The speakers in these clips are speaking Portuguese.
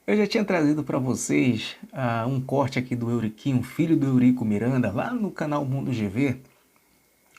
Eu já tinha trazido para vocês um corte aqui do Euriquinho, filho do Eurico Miranda, lá no canal Mundo GV,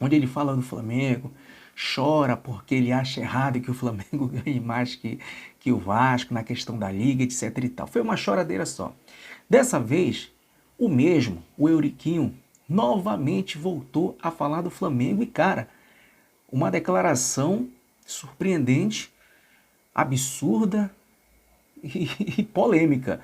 onde ele fala do Flamengo, chora porque ele acha errado que o Flamengo ganhe mais que o Vasco na questão da liga, etc e tal. Foi uma choradeira só. Dessa vez, o Euriquinho, novamente voltou a falar do Flamengo e, cara, uma declaração surpreendente, absurda, e polêmica.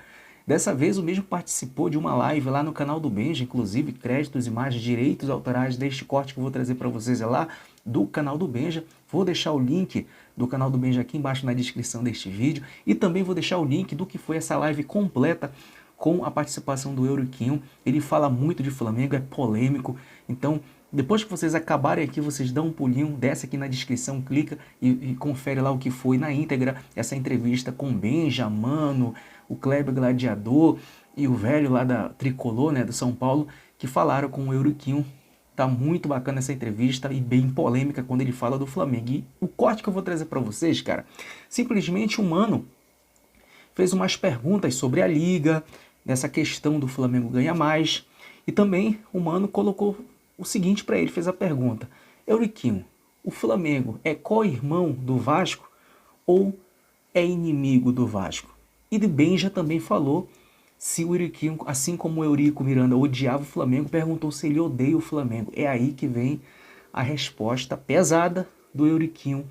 Dessa vez o mesmo participou de uma live lá no canal do Benja, inclusive créditos, imagens, direitos autorais deste corte que eu vou trazer para vocês é lá do canal do Benja. Vou deixar o link do canal do Benja aqui embaixo na descrição deste vídeo e também vou deixar o link do que foi essa live completa com a participação do Euriquinho. Ele fala muito de Flamengo, é polêmico, então depois que vocês acabarem aqui, vocês dão um pulinho, desce aqui na descrição, clica e confere lá o que foi na íntegra essa entrevista com Benja, Mano, o Kleber Gladiador e o velho lá da Tricolor, né, do São Paulo, que falaram com o Euriquinho. Tá muito bacana essa entrevista e bem polêmica quando ele fala do Flamengo. E o corte que eu vou trazer para vocês, cara, simplesmente o Mano fez umas perguntas sobre a liga, dessa questão do Flamengo ganhar mais, e também o Mano colocou o seguinte para ele, fez a pergunta: Euriquinho, o Flamengo é co-irmão do Vasco ou é inimigo do Vasco? E de Benja também falou se o Euriquinho, assim como o Eurico Miranda odiava o Flamengo, perguntou se ele odeia o Flamengo. É aí que vem a resposta pesada do Euriquinho,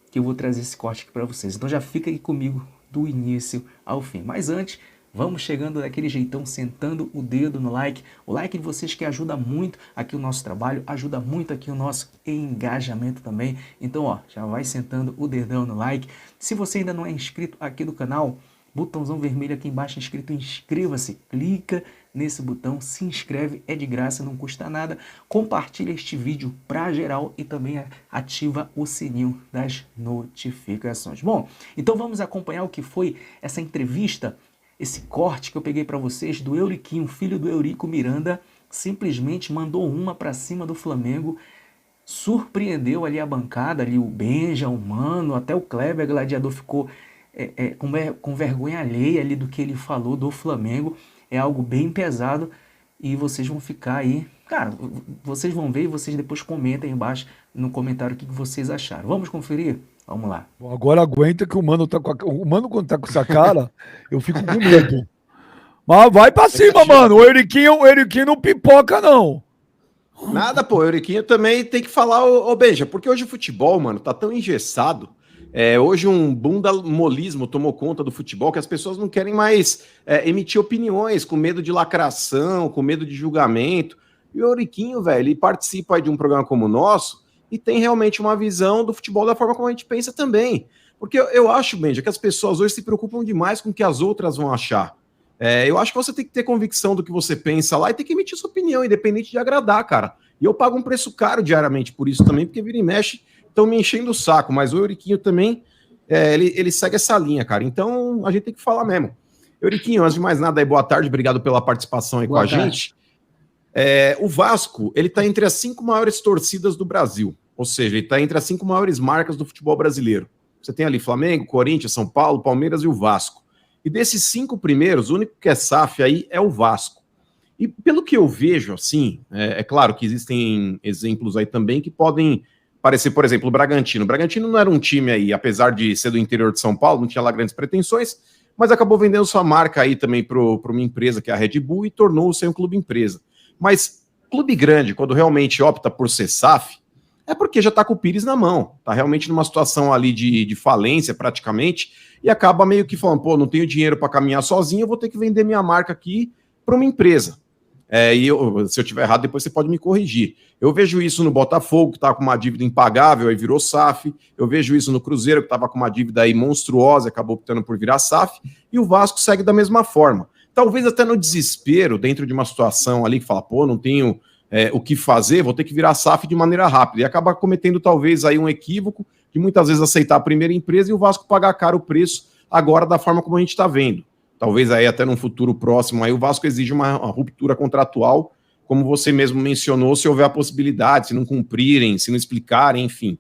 que eu vou trazer esse corte aqui para vocês. Então já fica aí comigo do início ao fim. Mas antes, vamos chegando daquele jeitão, sentando o dedo no like. O like de vocês que ajuda muito aqui o nosso trabalho, ajuda muito aqui o nosso engajamento também. Então, ó, já vai sentando o dedão no like. Se você ainda não é inscrito aqui no canal, botãozão vermelho aqui embaixo escrito inscreva-se. Clica nesse botão, se inscreve, é de graça, não custa nada. Compartilha este vídeo para geral e também ativa o sininho das notificações. Bom, então vamos acompanhar o que foi essa entrevista, esse corte que eu peguei para vocês do Euriquinho, filho do Eurico Miranda. Simplesmente mandou uma para cima do Flamengo, surpreendeu ali a bancada, ali o Benja, o Mano, até o Kleber Gladiador ficou com vergonha alheia ali do que ele falou do Flamengo. É algo bem pesado e vocês vão ficar aí, cara, vocês vão ver e vocês depois comentem aí embaixo no comentário o que vocês acharam. Vamos conferir? Vamos lá. Bom, agora aguenta que o Mano tá o Mano quando tá com essa cara, eu fico com medo. Mas vai pra cima, mano. O Euriquinho não pipoca, não. Nada, pô. O Euriquinho também tem que falar, ô Benja, porque hoje o futebol, mano, tá tão engessado. Hoje um bundamolismo tomou conta do futebol que as pessoas não querem mais emitir opiniões, com medo de lacração, com medo de julgamento. E o Euriquinho, velho, ele participa aí de um programa como o nosso e tem realmente uma visão do futebol da forma como a gente pensa também. Porque eu acho, Benja, que as pessoas hoje se preocupam demais com o que as outras vão achar. Eu acho que você tem que ter convicção do que você pensa lá e tem que emitir sua opinião, independente de agradar, cara. E eu pago um preço caro diariamente por isso também, porque vira e mexe estão me enchendo o saco, mas o Euriquinho também, ele segue essa linha, cara. Então, a gente tem que falar mesmo. Euriquinho, antes de mais nada, aí, boa tarde, obrigado pela participação aí com a gente. O Vasco, ele tá entre as 5 maiores torcidas do Brasil, ou seja, ele tá entre as 5 maiores marcas do futebol brasileiro. Você tem ali Flamengo, Corinthians, São Paulo, Palmeiras e o Vasco. E desses 5 primeiros, o único que é SAF aí é o Vasco. E pelo que eu vejo, assim, é claro que existem exemplos aí também que podem parecer, por exemplo, o Bragantino. O Bragantino não era um time aí, apesar de ser do interior de São Paulo, não tinha lá grandes pretensões, mas acabou vendendo sua marca aí também para uma empresa que é a Red Bull e tornou-se um clube empresa. Mas clube grande, quando realmente opta por ser SAF, é porque já está com o Pires na mão, está realmente numa situação ali de falência praticamente, e acaba meio que falando, pô, não tenho dinheiro para caminhar sozinho, eu vou ter que vender minha marca aqui para uma empresa. Se eu tiver errado, depois você pode me corrigir. Eu vejo isso no Botafogo, que estava com uma dívida impagável, aí virou SAF. Eu vejo isso no Cruzeiro, que estava com uma dívida aí monstruosa, acabou optando por virar SAF. E o Vasco segue da mesma forma. Talvez até no desespero, dentro de uma situação ali que fala, pô, não tenho o que fazer, vou ter que virar SAF de maneira rápida. E acaba cometendo talvez aí um equívoco de muitas vezes aceitar a primeira empresa e o Vasco pagar caro o preço agora da forma como a gente está vendo. Talvez aí até num futuro próximo, aí o Vasco exige uma ruptura contratual, como você mesmo mencionou, se houver a possibilidade, se não cumprirem, se não explicarem, enfim.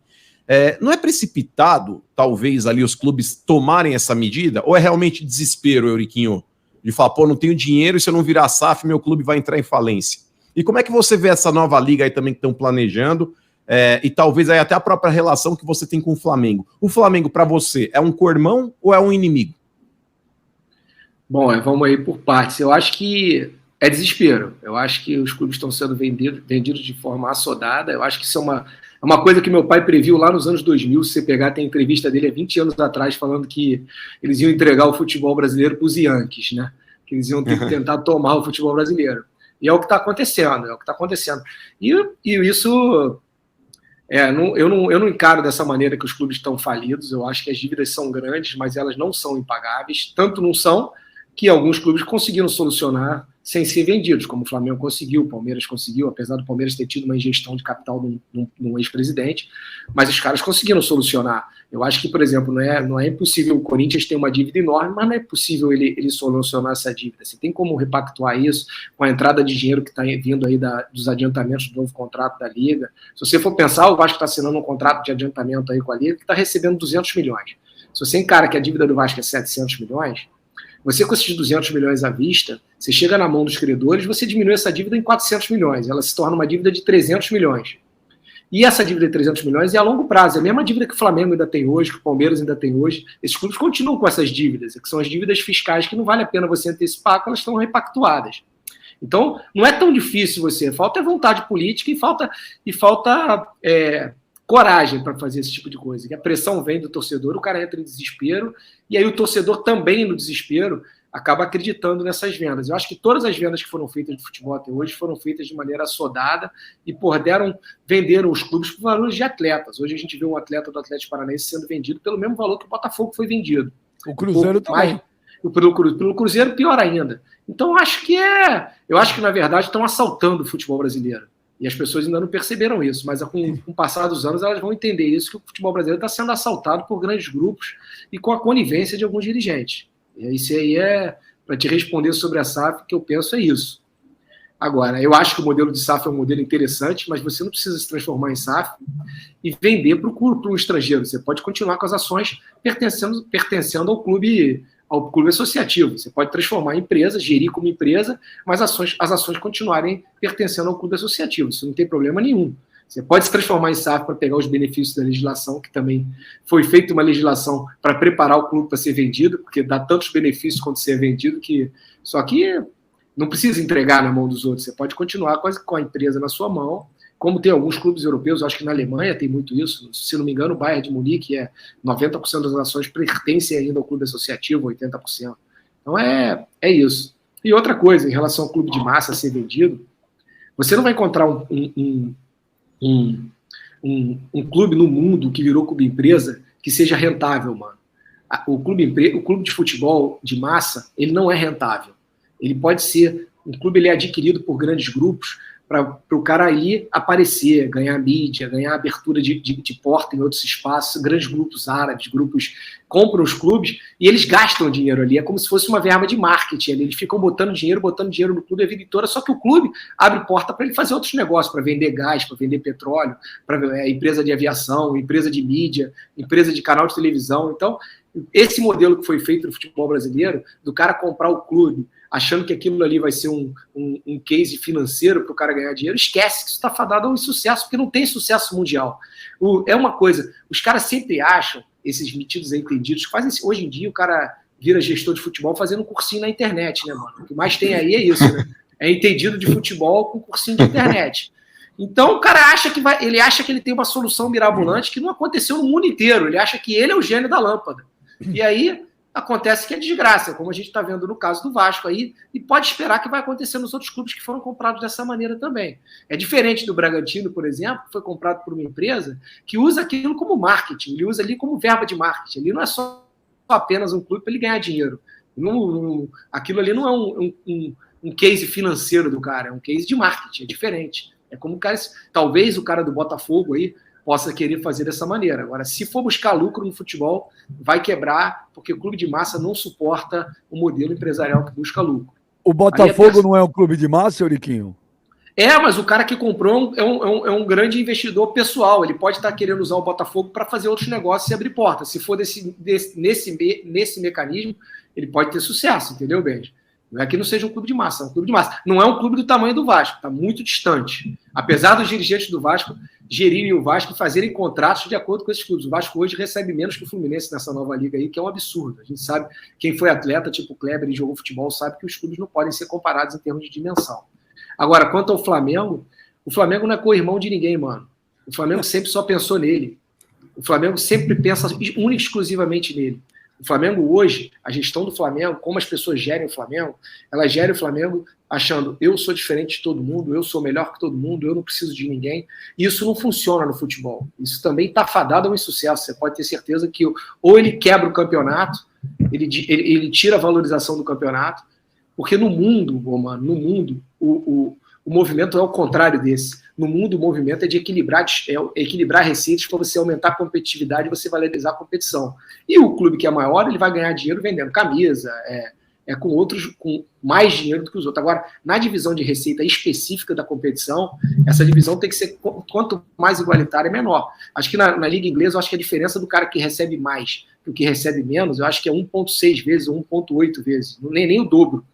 Não é precipitado, talvez, ali os clubes tomarem essa medida? Ou é realmente desespero, Euriquinho, de falar, pô, não tenho dinheiro e se eu não virar SAF, meu clube vai entrar em falência? E como é que você vê essa nova liga aí também que estão planejando? E talvez aí até a própria relação que você tem com o Flamengo. O Flamengo, para você, é um co-irmão ou é um inimigo? Bom, vamos aí por partes. Eu acho que é desespero. Eu acho que os clubes estão sendo vendidos de forma assodada. Eu acho que isso é uma coisa que meu pai previu lá nos anos 2000. Se você pegar, tem entrevista dele há 20 anos atrás falando que eles iam entregar o futebol brasileiro para os Yankees, né? Que eles iam ter que tentar tomar o futebol brasileiro. E é o que está acontecendo, E isso... eu não encaro dessa maneira que os clubes estão falidos. Eu acho que as dívidas são grandes, mas elas não são impagáveis. Tanto não são que alguns clubes conseguiram solucionar sem ser vendidos, como o Flamengo conseguiu, o Palmeiras conseguiu, apesar do Palmeiras ter tido uma ingestão de capital num ex-presidente, mas os caras conseguiram solucionar. Eu acho que, por exemplo, não é impossível o Corinthians ter uma dívida enorme, mas não é possível ele solucionar essa dívida. Você tem como repactuar isso com a entrada de dinheiro que está vindo aí dos adiantamentos do novo contrato da Liga. Se você for pensar, o Vasco está assinando um contrato de adiantamento aí com a Liga que está recebendo 200 milhões. Se você encara que a dívida do Vasco é 700 milhões, você com esses 200 milhões à vista, você chega na mão dos credores, você diminui essa dívida em 400 milhões. Ela se torna uma dívida de 300 milhões. E essa dívida de 300 milhões é a longo prazo. É a mesma dívida que o Flamengo ainda tem hoje, que o Palmeiras ainda tem hoje. Esses clubes continuam com essas dívidas, que são as dívidas fiscais que não vale a pena você antecipar, porque elas estão repactuadas. Então, não é tão difícil você. Falta vontade política e falta coragem para fazer esse tipo de coisa. Que a pressão vem do torcedor, o cara entra em desespero, e aí o torcedor também, no desespero, acaba acreditando nessas vendas. Eu acho que todas as vendas que foram feitas de futebol até hoje foram feitas de maneira assodada e, venderam os clubes por valores de atletas. Hoje a gente vê um atleta do Atlético Paranaense sendo vendido pelo mesmo valor que o Botafogo foi vendido. O Cruzeiro também. Pelo Cruzeiro, pior ainda. Então, eu acho que, na verdade, estão assaltando o futebol brasileiro. E as pessoas ainda não perceberam isso, mas com o passar dos anos elas vão entender isso, que o futebol brasileiro está sendo assaltado por grandes grupos e com a conivência de alguns dirigentes. E isso aí para te responder sobre a SAF, que eu penso é isso. Agora, eu acho que o modelo de SAF é um modelo interessante, mas você não precisa se transformar em SAF e vender para o estrangeiro. Você pode continuar com as ações pertencendo ao clube associativo. Você pode transformar em empresa, gerir como empresa, mas as ações continuarem pertencendo ao clube associativo. Isso não tem problema nenhum. Você pode se transformar em SAF para pegar os benefícios da legislação, que também foi feita uma legislação para preparar o clube para ser vendido, porque dá tantos benefícios quanto ser vendido, só que não precisa entregar na mão dos outros. Você pode continuar com a empresa na sua mão, como tem alguns clubes europeus, acho que na Alemanha tem muito isso. Se não me engano, o Bayern de Munique 90% das ações pertencem ainda ao clube associativo, 80%. Então é isso. E outra coisa, em relação ao clube de massa ser vendido, você não vai encontrar um clube no mundo que virou clube empresa que seja rentável, mano. O clube de futebol de massa, ele não é rentável. Ele pode ser, um clube ele é adquirido por grandes grupos para o cara ali aparecer, ganhar mídia, ganhar abertura de porta em outros espaços. Grandes grupos árabes, grupos compram os clubes e eles gastam dinheiro ali. É como se fosse uma verba de marketing ali. Eles ficam botando dinheiro no clube a vida toda, só que o clube abre porta para ele fazer outros negócios, para vender gás, para vender petróleo, para empresa de aviação, empresa de mídia, empresa de canal de televisão. Então, esse modelo que foi feito no futebol brasileiro, do cara comprar o clube, achando que aquilo ali vai ser um case financeiro para o cara ganhar dinheiro, esquece que isso está fadado a um insucesso, porque não tem sucesso mundial. É uma coisa, os caras sempre acham, esses metidos aí entendidos, que fazem hoje em dia o cara vira gestor de futebol fazendo um cursinho na internet, né, mano? O que mais tem aí é isso, né? É entendido de futebol com cursinho de internet. Então o cara acha que ele tem uma solução mirabolante que não aconteceu no mundo inteiro. Ele acha que ele é o gênio da lâmpada. E aí acontece que é desgraça, como a gente está vendo no caso do Vasco aí, e pode esperar que vai acontecer nos outros clubes que foram comprados dessa maneira também. É diferente do Bragantino, por exemplo, que foi comprado por uma empresa que usa aquilo como marketing, ele usa ali como verba de marketing. Ali não é só apenas um clube para ele ganhar dinheiro. Aquilo ali não é um case financeiro do cara, é um case de marketing, é diferente. É como talvez o cara do Botafogo aí possa querer fazer dessa maneira. Agora, se for buscar lucro no futebol, vai quebrar, porque o clube de massa não suporta o modelo empresarial que busca lucro. O Botafogo não é um clube de massa, Euriquinho? Mas o cara que comprou é um grande investidor pessoal. Ele pode estar querendo usar o Botafogo para fazer outros negócios e abrir portas. Se for nesse mecanismo, ele pode ter sucesso, entendeu, Benji? Não é que não seja um clube de massa, é um clube de massa. Não é um clube do tamanho do Vasco, está muito distante. Apesar dos dirigentes do Vasco gerirem o Vasco e fazerem contratos de acordo com esses clubes. O Vasco hoje recebe menos que o Fluminense nessa nova liga aí, que é um absurdo. A gente sabe, quem foi atleta, tipo o Kleber, e jogou futebol, sabe que os clubes não podem ser comparados em termos de dimensão. Agora, quanto ao Flamengo, o Flamengo não é co-irmão de ninguém, mano. O Flamengo sempre só pensou nele. O Flamengo sempre pensa única e exclusivamente nele. O Flamengo hoje, a gestão do Flamengo, como as pessoas gerem o Flamengo, elas gerem o Flamengo achando eu sou diferente de todo mundo, eu sou melhor que todo mundo, eu não preciso de ninguém. E isso não funciona no futebol. Isso também está fadado ao insucesso. Você pode ter certeza que ou ele quebra o campeonato, ele tira a valorização do campeonato, porque no mundo, mano, o movimento é o contrário desse. No mundo, o movimento é de equilibrar receitas para você aumentar a competitividade e você valorizar a competição. E o clube que é maior, ele vai ganhar dinheiro vendendo camisa, com mais dinheiro do que os outros. Agora, na divisão de receita específica da competição, essa divisão tem que ser, quanto mais igualitária, menor. Acho que na Liga Inglesa, eu acho que a diferença do cara que recebe mais e o que recebe menos, eu acho que é 1,6 vezes ou 1,8 vezes, nem o dobro.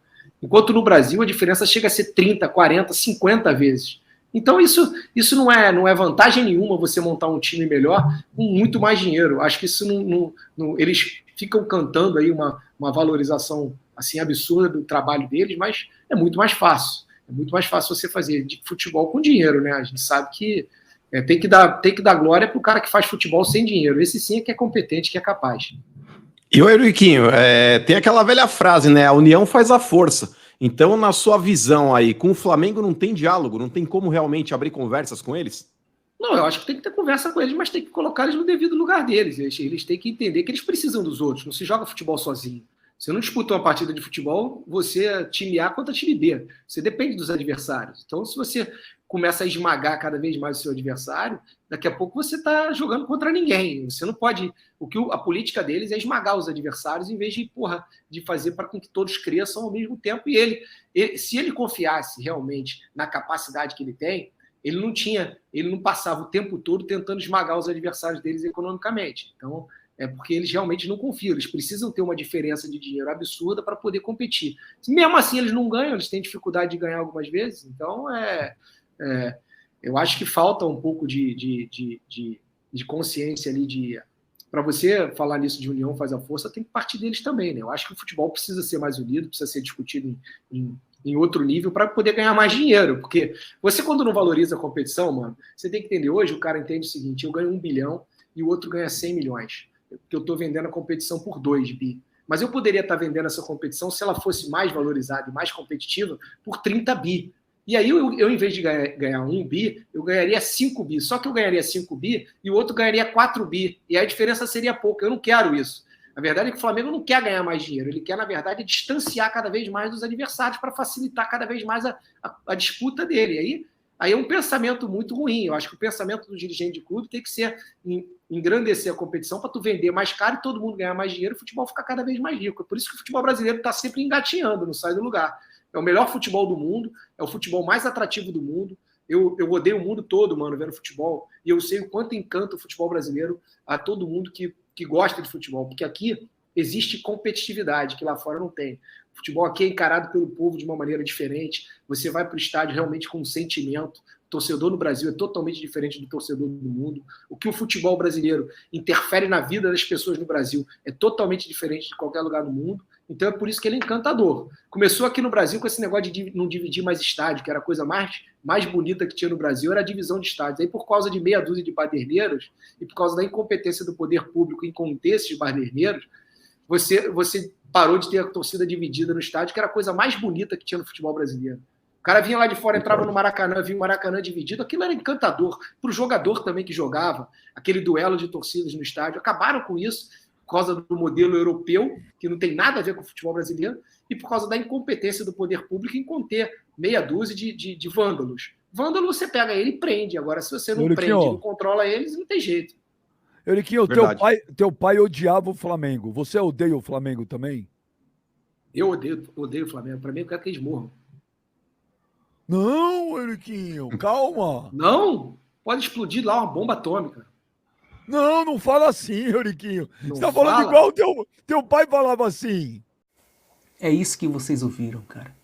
Enquanto no Brasil a diferença chega a ser 30, 40, 50 vezes. Então isso não é vantagem nenhuma você montar um time melhor com muito mais dinheiro. Acho que isso não eles ficam cantando aí uma valorização assim absurda do trabalho deles, mas é muito mais fácil. É muito mais fácil você fazer de futebol com dinheiro, né? A gente sabe que tem que dar glória para o cara que faz futebol sem dinheiro. Esse sim é que é competente, que é capaz. E o Euriquinho, tem aquela velha frase, né? A união faz a força. Então, na sua visão aí, com o Flamengo não tem diálogo? Não tem como realmente abrir conversas com eles? Não, eu acho que tem que ter conversa com eles, mas tem que colocar eles no devido lugar deles. Eles têm que entender que eles precisam dos outros. Não se joga futebol sozinho. Você não disputa uma partida de futebol, você é time A contra time B. Você depende dos adversários. Então, se você começa a esmagar cada vez mais o seu adversário, daqui a pouco você está jogando contra ninguém. Você não pode... A política deles é esmagar os adversários em vez de fazer para que todos cresçam ao mesmo tempo. E se ele confiasse realmente na capacidade que ele tem, ele não passava o tempo todo tentando esmagar os adversários deles economicamente. Então, é porque eles realmente não confiam. Eles precisam ter uma diferença de dinheiro absurda para poder competir. Mesmo assim, eles não ganham, eles têm dificuldade de ganhar algumas vezes. Então, eu acho que falta um pouco de consciência ali. Para você falar nisso de união faz a força, tem que partir deles também, né? Eu acho que o futebol precisa ser mais unido, precisa ser discutido em outro nível para poder ganhar mais dinheiro. Porque você, quando não valoriza a competição, mano, você tem que entender. Hoje o cara entende o seguinte: eu ganho 1 bilhão e o outro ganha 100 milhões. Porque eu estou vendendo a competição por 2 bi. Mas eu poderia estar vendendo essa competição, se ela fosse mais valorizada e mais competitiva, por 30 bi. E aí, eu em vez de ganhar 1 bi, eu ganharia 5 bi. Só que eu ganharia 5 bi e o outro ganharia 4 bi. E a diferença seria pouca. Eu não quero isso. A verdade é que o Flamengo não quer ganhar mais dinheiro. Ele quer, na verdade, distanciar cada vez mais dos adversários para facilitar cada vez mais a disputa dele. Aí é um pensamento muito ruim. Eu acho que o pensamento do dirigente de clube tem que ser engrandecer a competição para tu vender mais caro e todo mundo ganhar mais dinheiro e o futebol ficar cada vez mais rico. É por isso que o futebol brasileiro está sempre engatinhando, não sai do lugar. É o melhor futebol do mundo, é o futebol mais atrativo do mundo. Eu odeio o mundo todo, mano, vendo futebol. E eu sei o quanto encanta o futebol brasileiro a todo mundo que gosta de futebol. Porque aqui existe competitividade, que lá fora não tem. O futebol aqui é encarado pelo povo de uma maneira diferente. Você vai para o estádio realmente com um sentimento. O torcedor no Brasil é totalmente diferente do torcedor do mundo. O que o futebol brasileiro interfere na vida das pessoas no Brasil é totalmente diferente de qualquer lugar do mundo. Então é por isso que ele é encantador. Começou aqui no Brasil com esse negócio de não dividir mais estádio, que era a coisa mais bonita que tinha no Brasil, era a divisão de estádios. Aí por causa de meia dúzia de baderneiros e por causa da incompetência do poder público em conter esses baderneiros, você parou de ter a torcida dividida no estádio, que era a coisa mais bonita que tinha no futebol brasileiro. O cara vinha lá de fora, entrava no Maracanã, via o Maracanã dividido, aquilo era encantador. Para o jogador também que jogava, aquele duelo de torcidas no estádio, acabaram com isso por causa do modelo europeu, que não tem nada a ver com o futebol brasileiro, e por causa da incompetência do poder público em conter meia dúzia de vândalos. Vândalo você pega ele e prende. Agora, se você não prende, não controla eles, não tem jeito. Euriquinho, teu pai odiava o Flamengo. Você odeia o Flamengo também? Eu odeio o Flamengo. Para mim, eu quero que eles morram. Não, Euriquinho. Calma. Não? Pode explodir lá uma bomba atômica. Não, não fala assim, Euriquinho. Não Você tá falando fala? igual teu pai falava assim. É isso que vocês ouviram, cara.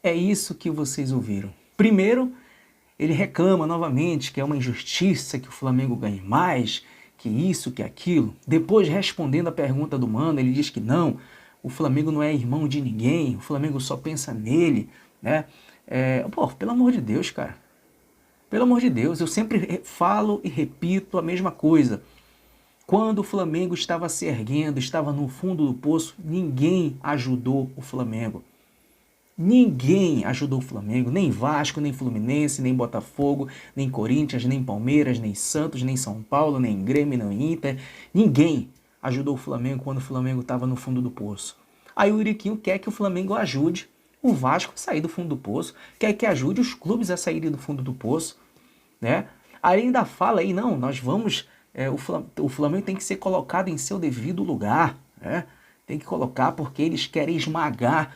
É isso que vocês ouviram. Primeiro, ele reclama novamente que é uma injustiça que o Flamengo ganhe mais, que isso, que aquilo. Depois, respondendo a pergunta do Mano, ele diz que não, o Flamengo não é irmão de ninguém, o Flamengo só pensa nele, né? Pô, pelo amor de Deus, cara. Pelo amor de Deus, eu sempre falo e repito a mesma coisa. Quando o Flamengo estava se erguendo, estava no fundo do poço, ninguém ajudou o Flamengo. Ninguém ajudou o Flamengo, nem Vasco, nem Fluminense, nem Botafogo, nem Corinthians, nem Palmeiras, nem Santos, nem São Paulo, nem Grêmio, nem Inter. Ninguém ajudou o Flamengo quando o Flamengo estava no fundo do poço. Aí o Euriquinho quer que o Flamengo ajude o Vasco a sair do fundo do poço, quer que ajude os clubes a saírem do fundo do poço, né? Aí ainda fala aí, não, nós vamos... o Flamengo tem que ser colocado em seu devido lugar, né? Tem que colocar porque eles querem esmagar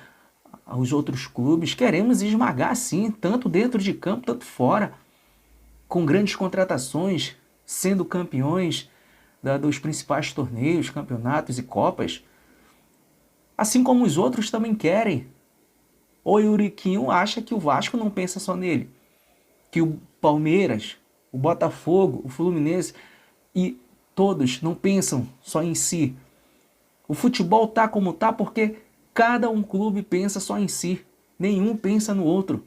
os outros clubes. Queremos esmagar sim, tanto dentro de campo, tanto fora, com grandes contratações, sendo campeões dos principais torneios, campeonatos e copas, assim como os outros também querem. O Euriquinho acha que o Vasco não pensa só nele, que o Palmeiras, o Botafogo, o Fluminense e todos não pensam só em si. O futebol tá como tá porque cada um clube pensa só em si. Nenhum pensa no outro.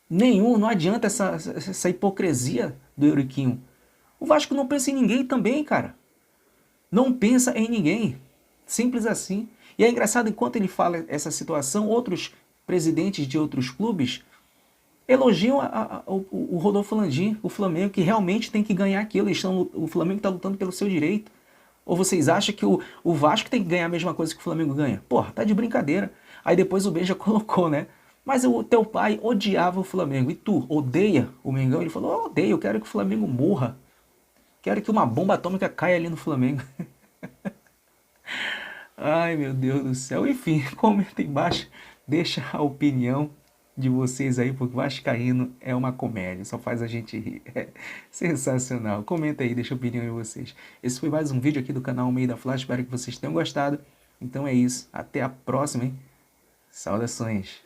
Nenhum, não adianta essa hipocrisia do Euriquinho. O Vasco não pensa em ninguém também, cara. Não pensa em ninguém. Simples assim. E é engraçado, enquanto ele fala essa situação, outros presidentes de outros clubes elogiam o Rodolfo Landim, o Flamengo, que realmente tem que ganhar aquilo. O Flamengo está lutando pelo seu direito. Ou vocês acham que o Vasco tem que ganhar a mesma coisa que o Flamengo ganha? Porra, tá de brincadeira. Aí depois o Benja colocou, né? Mas o teu pai odiava o Flamengo e tu odeia o Mengão? Ele falou, eu odeio, eu quero que o Flamengo morra. Quero que uma bomba atômica caia ali no Flamengo. Ai, meu Deus do céu. Enfim, comenta aí embaixo, deixa a opinião de vocês aí, porque Vascaíno é uma comédia, só faz a gente rir. É sensacional. Comenta aí, deixa a opinião de vocês. Esse foi mais um vídeo aqui do canal Almeida Flash, espero que vocês tenham gostado. Então é isso, até a próxima, hein? Saudações.